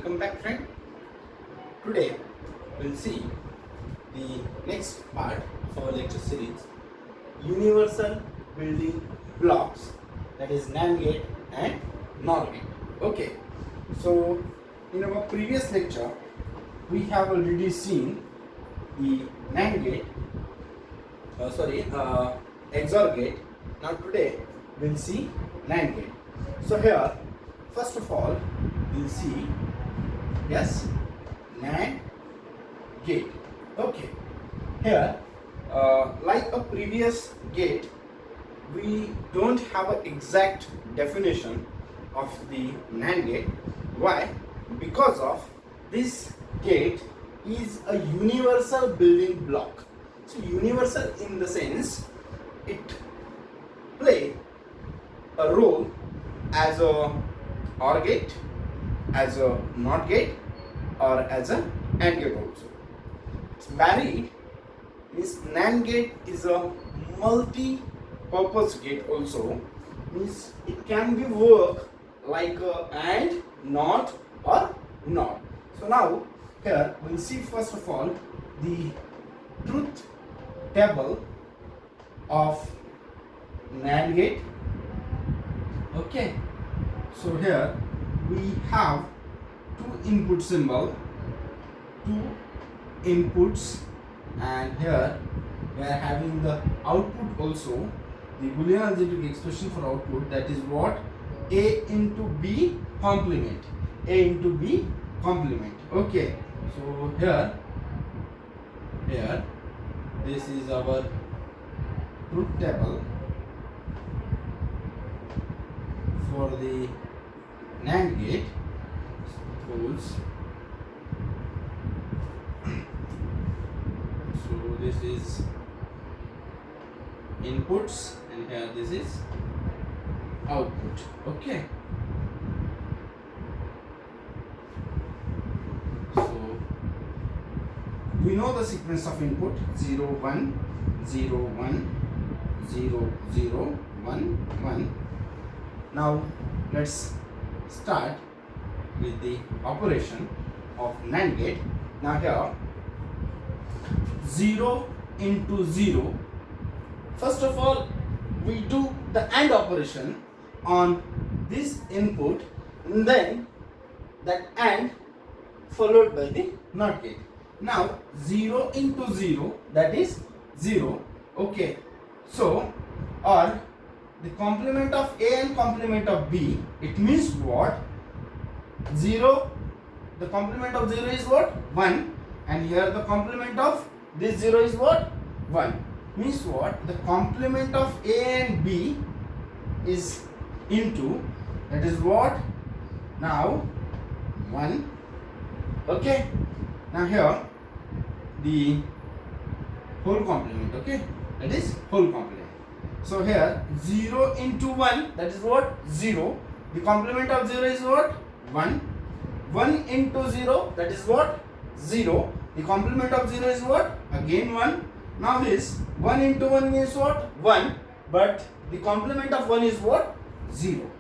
Welcome back, friend. Today we'll see the next part of our lecture series, universal building blocks, that is NAND gate and NOR gate. Okay, so in our previous lecture we have already seen the NAND gate, XOR gate. Now today we'll see NAND gate. So here, first of all, we'll see, yes, NAND gate. Okay, here, like a previous gate, we don't have an exact definition of the NAND gate. Why? Because of this gate is a universal building block. So universal in the sense it play a role as a OR gate, as a NOT gate, or as a AND gate also. It's varied, means NAND gate is a multi-purpose gate also, means it can be work like a AND, NOT or NOT. So now here we'll see first of all the truth table of NAND gate. Okay, so here we have two input symbol, two inputs, and here we are having the output also, the Boolean algebraic expression for output, that is what? A into B complement. A into B complement. Okay, so here this is our truth table for the NAND gate. Suppose so this is inputs and here this is output. Okay, so we know the sequence of input 0 1 0 1 0 0 1 1. Now let's start with the operation of NAND gate. Now here 0 into 0. First of all, we do the AND operation on this input, and then that AND followed by the NOT gate. Now 0 into 0, that is 0. Okay, so or the complement of A and complement of B, it means what? 0, the complement of 0 is what? 1, and here the complement of this 0 is what? 1. Means what? The complement of A and B is into, that is what? Now 1. Okay, now here the whole complement. Okay, that is whole complement. So here 0 into 1, that is what? 0. The complement of 0 is what? 1. 1 into 0, that is what? 0. The complement of 0 is what? Again 1. Now this 1 into 1 means what? 1. But the complement of 1 is what? 0.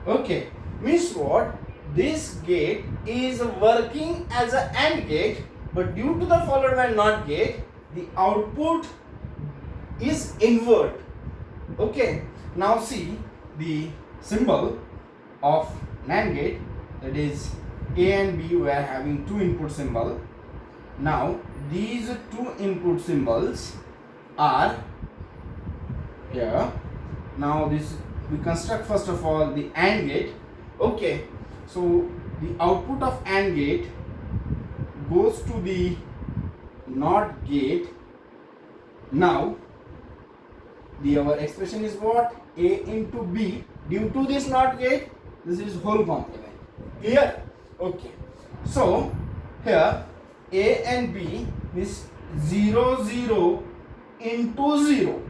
Okay. Means what? This gate is working as an AND gate, but due to the followed by NOT gate, the output is invert. Okay, now see the symbol of NAND gate, that is A and B. We are having two input symbol. Now these two input symbols are here. Now this we construct first of all the AND gate. Okay, so the output of AND gate goes to the NOT gate. Now our expression is what? A into B. Due to this NOT gate, this is whole complement. Clear? Okay. So here A and B is 0 0 into 0.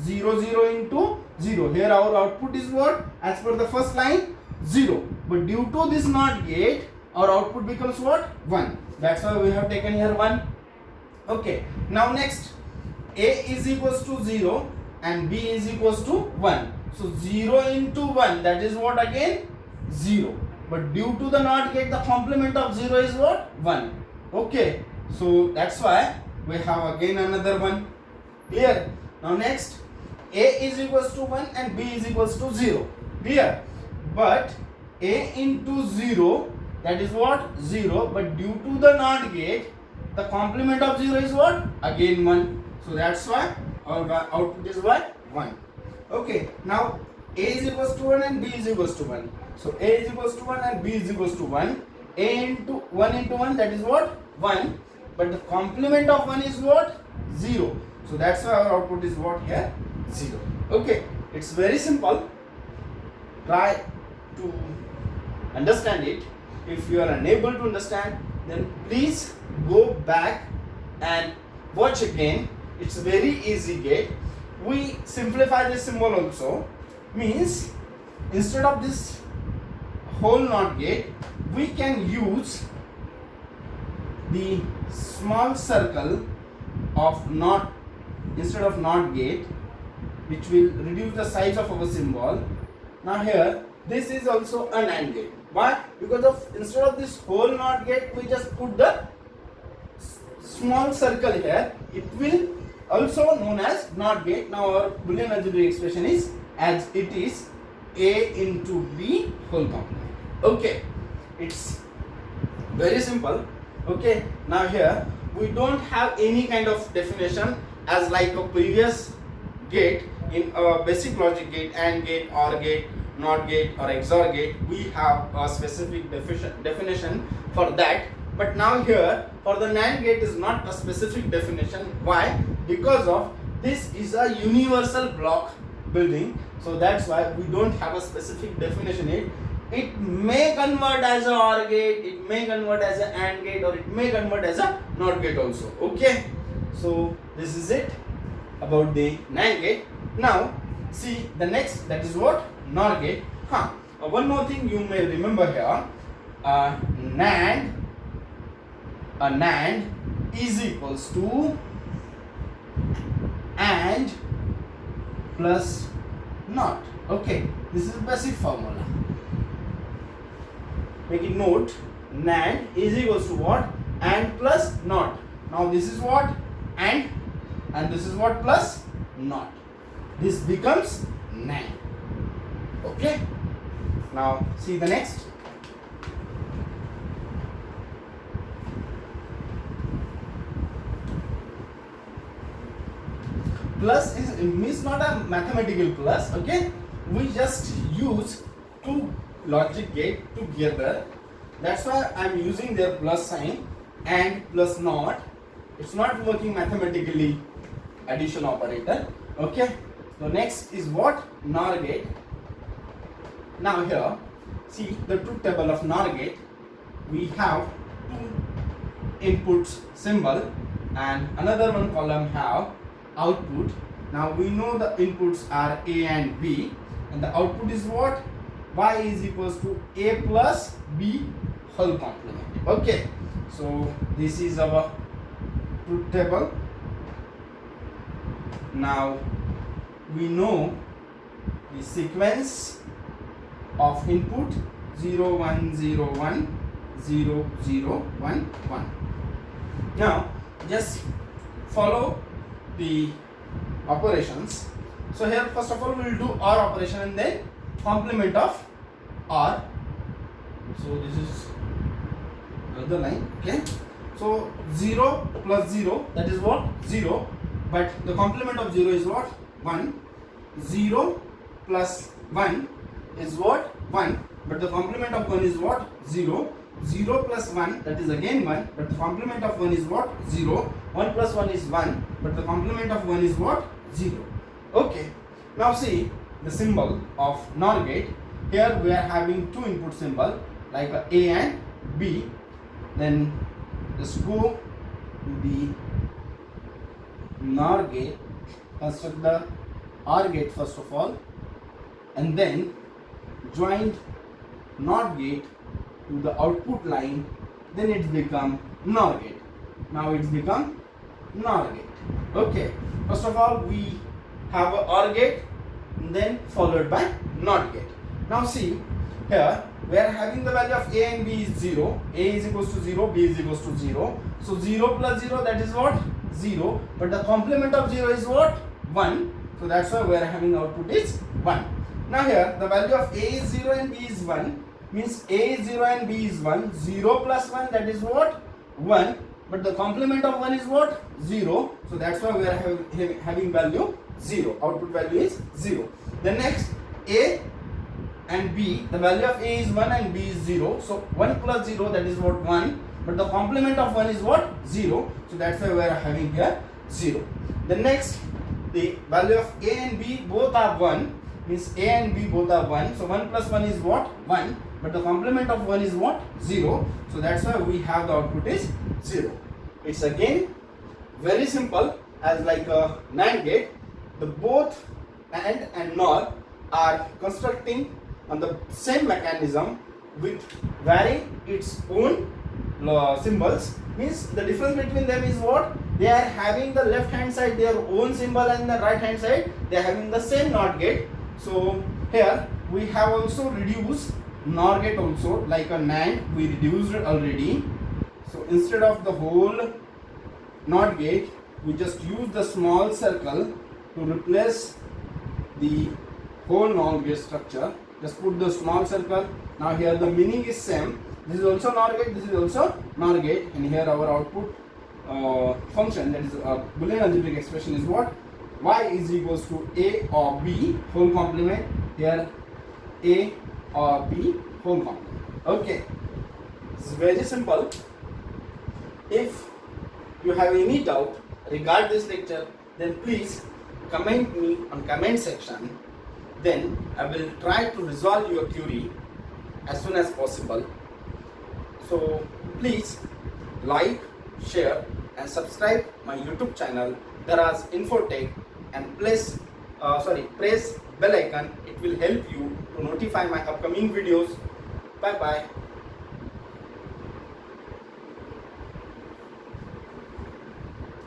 0 0 into 0. Here our output is what? As per the first line, 0. But due to this NOT gate, our output becomes what? 1. That's why we have taken here 1. Okay. Now next, A is equals to 0 and B is equals to 1. So 0 into 1, that is what again? 0. but due to the NOT gate the complement of 0 is what? 1. Okay, so that's why we have again another one. Clear? Now next, A is equals to 1 and B is equals to 0. Clear? But A into 0, that is what? 0, but due to the NOT gate the complement of 0 is what? Again 1. So that's why our output is what? 1. Okay, now A is equals to 1 and B is equals to 1. So A is equals to 1 and B is equals to 1. A into 1 into 1, that is what? 1. But the complement of 1 is what? 0. So that's why our output is what here? 0. Okay, it's very simple. Try to understand it. If you are unable to understand, then please go back and watch again. It's very easy gate. We simplify this symbol also. Means instead of this whole NOT gate, we can use the small circle of NOT instead of NOT gate, which will reduce the size of our symbol. Now here, this is also an AND gate. Why? Because of instead of this whole NOT gate, we just put the small circle here. It will also known as NOT gate. Now our Boolean algebraic expression is as it is A into B whole complement. Okay, it's very simple. Okay, now here we don't have any kind of definition as like a previous gate in a basic logic gate, AND gate, OR gate, NOT gate or XOR gate. We have a specific definition for that. But now here for the NAND gate is not a specific definition. Why? Because of this is a universal block building. So that's why we don't have a specific definition. It may convert as a OR gate, it may convert as a AND gate, or it may convert as a NOT gate also. Okay. So this is it about the NAND gate. Now see the next, that is what? NOR gate. One more thing you may remember here. NAND is equals to AND plus NOT. Okay, this is the basic formula. Make it note. NAND is equals to what? AND plus NOT. Now this is what? AND and this is what? Plus NOT. This becomes NAND. Okay. Now see the next. Plus is not a mathematical plus. Okay, we just use two logic gate together. That's why I'm using their plus sign and plus NOT. It's not working mathematically addition operator. Okay. So next is what? NOR gate. Now here, see the truth table of NOR gate. We have two inputs symbol and another one column have output. Now we know the inputs are A and B, and the output is what? Y is equals to A plus B whole complement. Okay, so this is our truth table. Now we know the sequence of input 0 1 0 1 0 0 1 1. Now just follow the operations. So here first of all we will do OR operation and then complement of OR. So this is another line. Okay, so 0 plus 0, that is what? 0, but the complement of 0 is what? 1. 0 plus 1 is what? 1, but the complement of 1 is what? 0. 0 plus 1, that is again 1, but the complement of 1 is what? 0. 1 plus 1 is 1, but the complement of 1 is what? 0. Okay, now see the symbol of NOR gate. Here we are having two input symbol like A and B. Then just go to the NOR gate, construct the OR gate first of all, and then join NOT gate to the output line, then it become NOR gate. Now it's become NOR gate. Okay, first of all we have a OR gate, then followed by NOT gate. Now see here we are having the value of a and b is 0. A is equals to 0, b is equals to 0. So 0 plus 0, that is what? 0. But the complement of 0 is what? 1. So that's why we are having output is 1. Now here the value of a is 0 and b is 1, means a is 0 and b is 1. 0 plus 1, that is what? 1. But the complement of 1 is what? 0. So that's why we are having value 0. Output value is 0. The next, a and b, the value of a is 1 and b is 0. So 1 plus 0, that is what? 1. But the complement of 1 is what? 0. So that's why we are having here 0. The next, the value of a and b both are 1, means a and b both are 1. So 1 plus 1 is what? 1. But the complement of 1 is what? 0. So that's why we have the output is 0. It's again very simple, as like a NAND gate. The both AND and NOR are constructing on the same mechanism with varying its own symbols. Means the difference between them is what? They are having the left hand side their own symbol and the right hand side they are having the same NOT gate. So here we have also reduced NOR gate also, like a NAND we reduced it already. So instead of the whole NOT gate, we just use the small circle to replace the whole NOR gate structure. Just put the small circle. Now here the meaning is same. This is also NOR gate, this is also NOR gate, and here our output function, that is a Boolean algebraic expression, is what? Y is equals to a or b whole complement. Here a or b whole complement. Okay, this is very simple. If you have any doubt regarding this lecture, then please comment me on comment section. Then I will try to resolve your query as soon as possible. So please like, share and subscribe my YouTube channel Daraz Infotech, and press bell icon. It will help you to notify my upcoming videos. Bye bye.